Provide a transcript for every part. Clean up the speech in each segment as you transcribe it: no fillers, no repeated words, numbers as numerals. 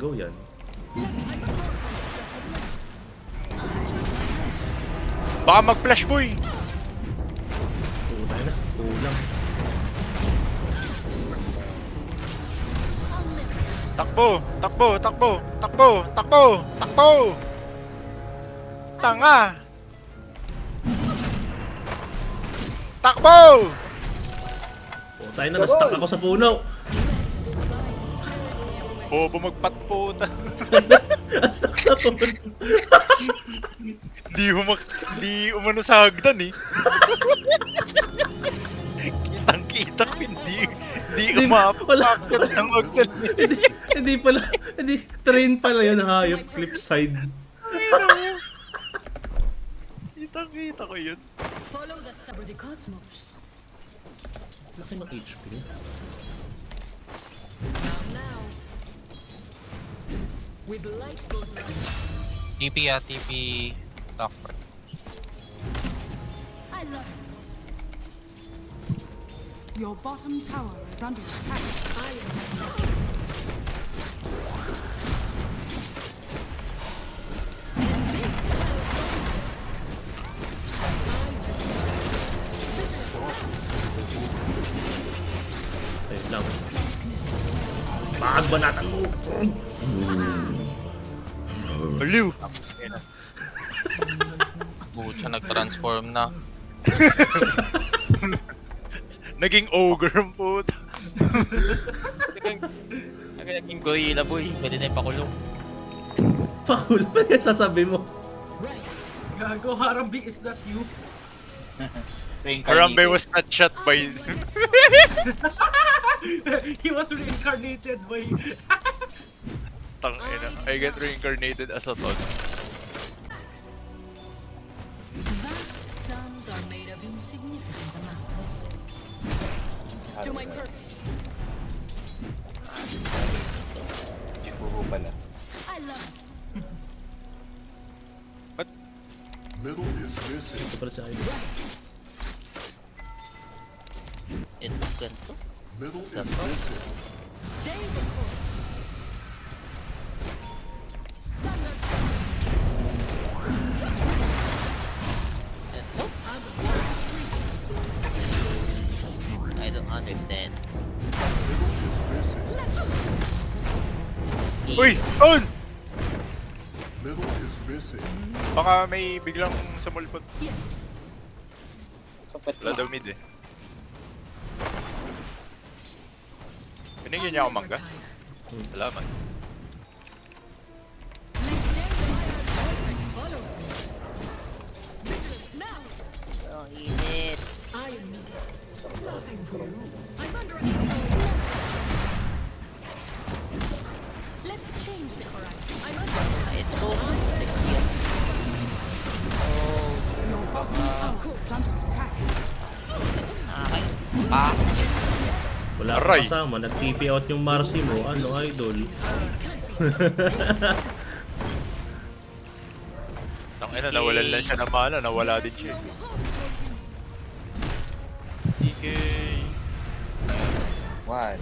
Go yan. Baka mag-flash boy! Puta na. Kulang. Takbo! Takbo! Takbo! Takbo! Takbo! Takbo! Tanga! Takbo! Puta na. Na-stuck ako sa puno. Bobo magpatputa. Na-stuck sa puno. Di umano sa hagdan eh. Kitang-kita ko hindi umapakyat ng hagdan eh. Hindi pala. Hindi. Train pala yun. Hayop. Cliffside. Kitang-kita ko yun. Follow the sun for the cosmos. Laki ng HP. Now. With light goes light. TP TP top right. I love it. Your bottom tower is under attack. I am Ayun lang. Pagbanatan mo. Aliw! Butya nag-transform na. Naging ogre ang puta. Naging gorilla boy, pwede na yung pakulong. Pakul pa yung sasabi mo. Gago, Harambe, is that you? Harambe was not shot by... He was reincarnated by... Tangina. I get reincarnated as a toad. vast suns are made of insignificant amounts. To my purpose. Chifuhu pala. I love it. Middle is missing. Ito pala sa akin. Ito, ganito. Middle is That's all. missing. Stay the course. Thunder. Ito? I don't understand. Middle is missing. Uy! Toad! Middle is missing. Baka may biglang sumulpot. Yes. Sapet Wala daw mid eh. Binigyan niya ako mangga? Wala man. Follow them. Vigilance now. Ang init. I am needed. I'm under its Let's change the horizon. I'm under Ito. Nag-heal. Oh. Your bottom tower is under attack. Nakakay. Pa. Wala Aray. kang kasama. Nag-TP out yung Marcy mo. Ano, idol? Tangina, nawalan lang siya ng mana. Nawala din siya. DK. What?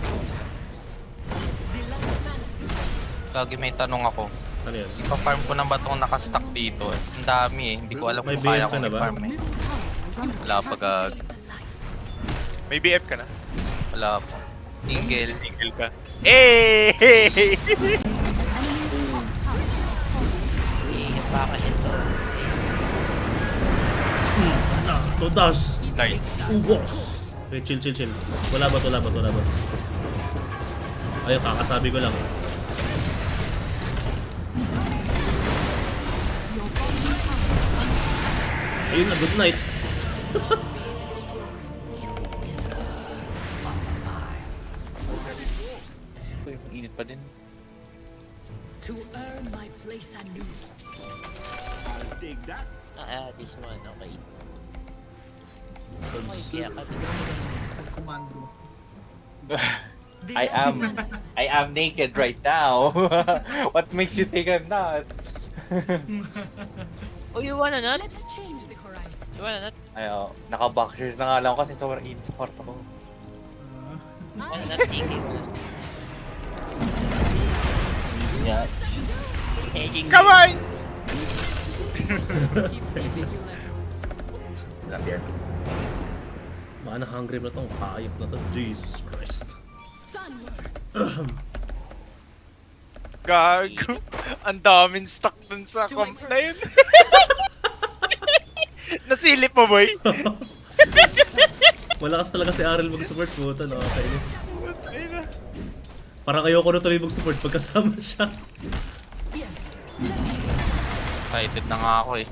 Gagi may tanong ako. Ano yan? Ipa-farm ko na ba itong nakastack dito? Ang dami eh. Hindi ko alam May kung kaya BF ka kong na ba? i-farm eh. Middle tower is under Wala pa gag. May BF ka na? Wala pa. Single. Single ka. Eh! enemy's top tower has fallen. Iingat pa ka nito. Todas! Nice. Ubos! Okay, chill. Wala ba? Ayun, kakasabi ko lang. Your bottom tower is under Ayun na, good night. Uy, init pa din. to earn my place anew. This one, okay. Kaya kami. Commando. The I am naked right now. What makes you think I'm not? Oh, you wanna not? Let's change the horizon. You wanna not? Ayo, naka-boxers na nga lang kasi sobrang init sa kwarto ko. Wanna not? Tingin mo. Yeah. Hedging. Kamay! Not here. Baka na-hungry na tong hayop na to. Jesus Christ. Gago. Ang daming stock dun sa comp na yun. Nasilip mo, boy? Malakas talaga si Ariel mag-support po. Ito, nakakainis. Ay na. Parang ayoko na tuloy mag-support pagkasama siya. Excited na nga ako eh.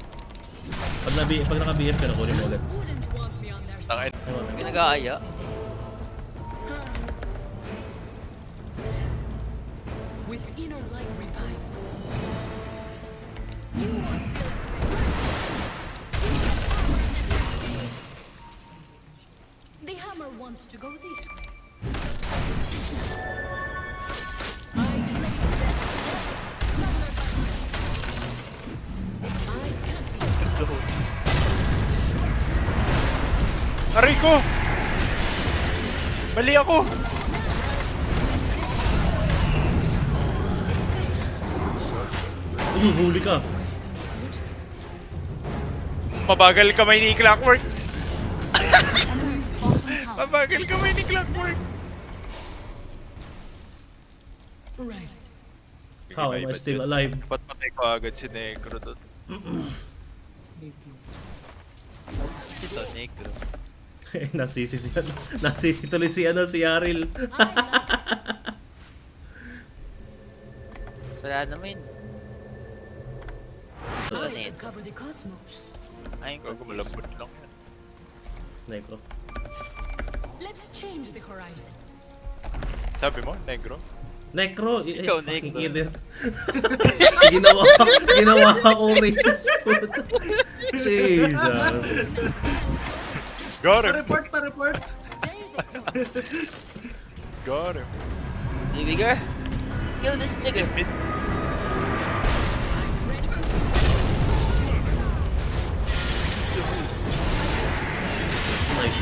Pag naka-BF ka na, kunin mo ulit. Tangin. Pinag-aaya. With inner light revived. You won't feel afraid. The hammer wants to go this way. I blade death. I can't be. Aray ko! Mali ako! Huli ka. Mabagal kamay ni Clockwork! Enemy's bottom tower Mabagal kamay ni Clockwork! Right. How am I still alive? Ba't patay ko agad si Negro doon? Ito, Negro. Nasisi tuloy si Ariel. Wala naman. I cover the cosmos. Ayun ko. Gago, malambot lang yan. Necro. Let's change the horizon. Sabi mo, Negro? Necro! Ikaw, fucking Necro. idiot. ginawa akong racist food. Jesus. Got him! Pa-report. Stay the course. Got him! Nigger. Kill this nigger. Nice.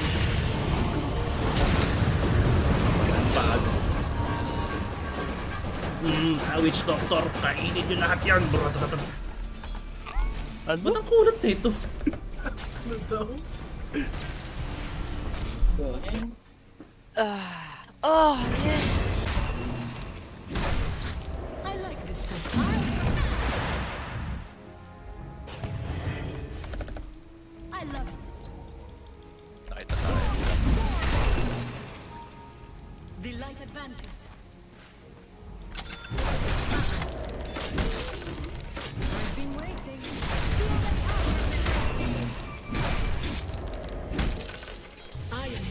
Bag. Witch Doctor, kainin nyo lahat yan, bro. Ba't ang kulat nito? Ano daw? Oh, yeah. I like this one. I love it. Nakita tayo. The light advances. I've been waiting. Feel the power in the stings. I am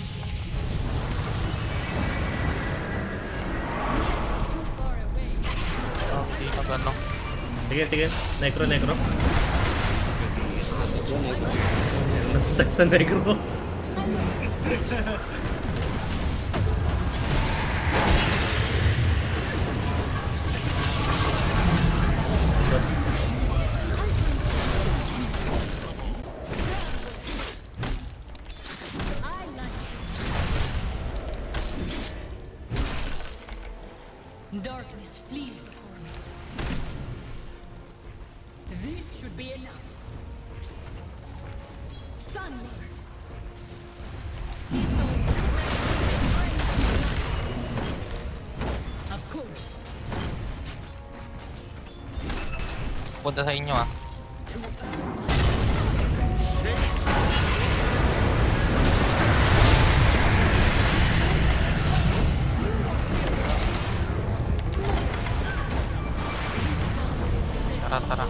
too far away. Oh, hindi ka gano. Sige. Necro. Natatay sa Necro. I like it. Darkness flees before me. This should be enough. Sunlord. It's all too late. Of course. Punta sa inyo ah. Tara.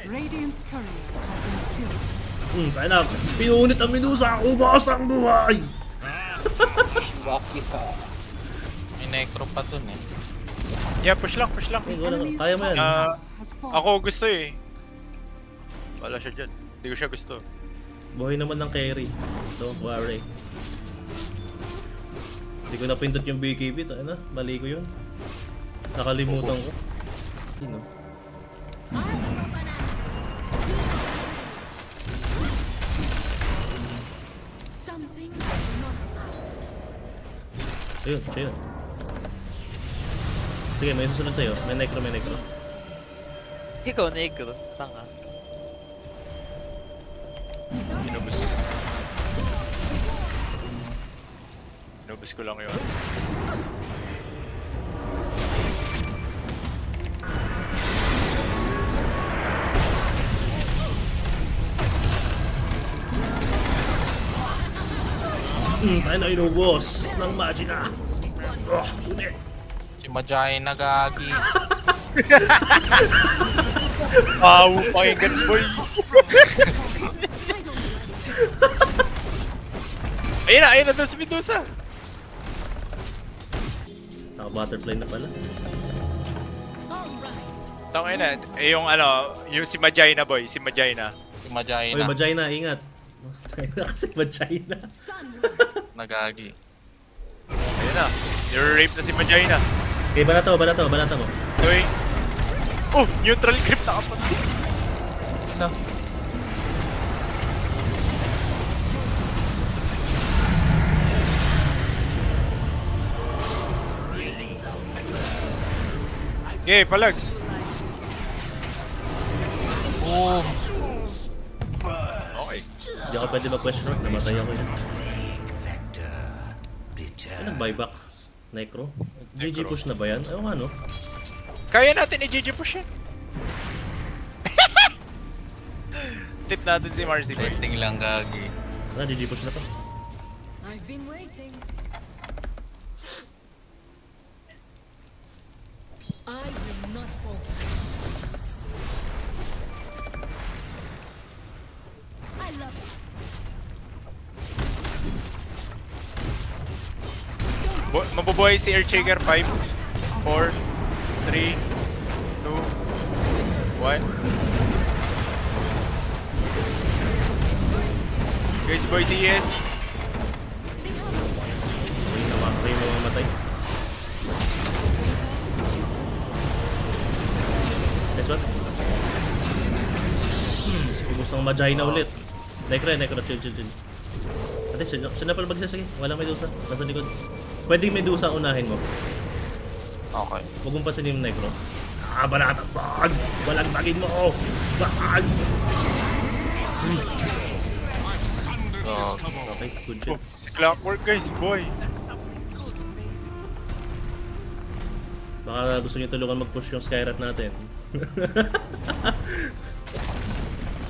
Radiant's courier has been killed. Kaya na, pinunit ang Medusa, ubos ang buhay! Lucky ka. May necro pa dun eh. Yeah, push lang. Enemy's Kaya mo yan. top has fallen. Ako gusto eh. Wala siya dyan. Hindi ko siya gusto. Buhay naman ng carry. Don't worry. Hindi ko napindot yung BKB. Tayo na, mali ko yun. Nakalimutan ko. Sino? I'll drop an something I'm not allowed. Ayun, siya yun. Sige, may susunod sa'yo. May necro. Ikaw, negro. Tanga. Inubos ko lang yun. Tayo na inubos ng Magina. Uli. Si Majay nagagi. Pakinggan boy! Ayun na, doon si Medusa! Naka-butterfly na pala. All right. Tangay na, yung si Majina boy, si Majina. Si Majay Oy, na. Magina, ingat. Tayo na kasi Magina. Sunrise. Nagagi. Ayun na, nire-rape na si Majina. Okay, balata mo. Doy. Oh, neutral grip na kapatid. Ano? Okay, palag. Oh, Okay. Hindi ako pwede mag-question mark. Namatay ako yun. Ay, nag-buyback. Necro? GG push na ba yan? Ayaw nga, no? Kaya natin i-GG push yan. Tip natin si Marcy boy. testing lang gagi. GG push na to. I've been waiting. I will not falter. I love it. Mabubuhay si Earthshaker 5, 4, 3, 2, 1. Guys, boy, CS. Ay, yung mga matay. Next one. Ubus ng Magina ulit. Necro, chill. Ate, siya na pala magsasagi. Walang Medusa. Nasa likod. Pwede Medusa unahin mo. Okay. Huwag mong pansinin yung Necro. Banata! Bag! Walang bagin mo! Bag! So, Okay, good shit. Si Clockwork, guys, boy. Baka gusto niyo tulungan mag-push yung Skyrat natin.